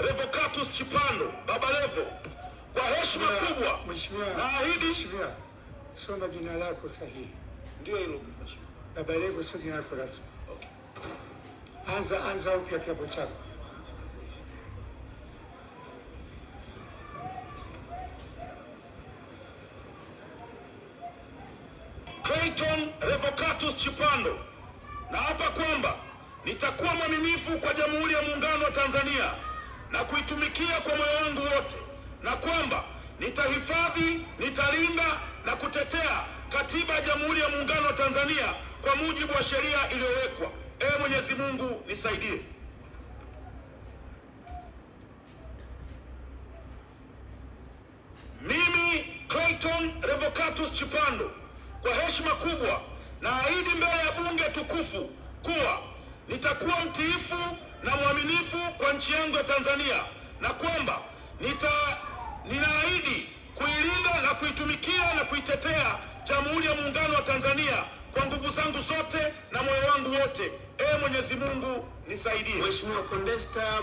Revocatus Chipando, Baba Levo, kwa heshima kubwa naahidi. Mheshimiwa, soma jina lako sahihi. Ndio hilo mheshimiwa. Baba Levo sio jina lako rasmi. Okay. Anza upya kiapo chako. Clayton Revocatus Chipando, naapa kwamba nitakuwa mwaminifu kwa Jamhuri ya Muungano wa Tanzania na kuitumikia kwa moyo wangu wote, na kwamba nitahifadhi, nitalinda na kutetea Katiba ya Jamhuri ya Muungano wa Tanzania kwa mujibu wa sheria iliyowekwa. Ee Mwenyezi Mungu nisaidie. Mimi Clayton Revocatus Chipando, kwa heshima kubwa naahidi mbele ya bunge tukufu kuwa nitakuwa mtiifu na mwaminifu kwa nchi yangu ya Tanzania, na kwamba ninaahidi kuilinda na kuitumikia na kuitetea Jamhuri ya Muungano wa Tanzania kwa nguvu zangu zote na moyo wangu wote. Ee Mwenyezi Mungu nisaidie. Mheshimiwa Condesta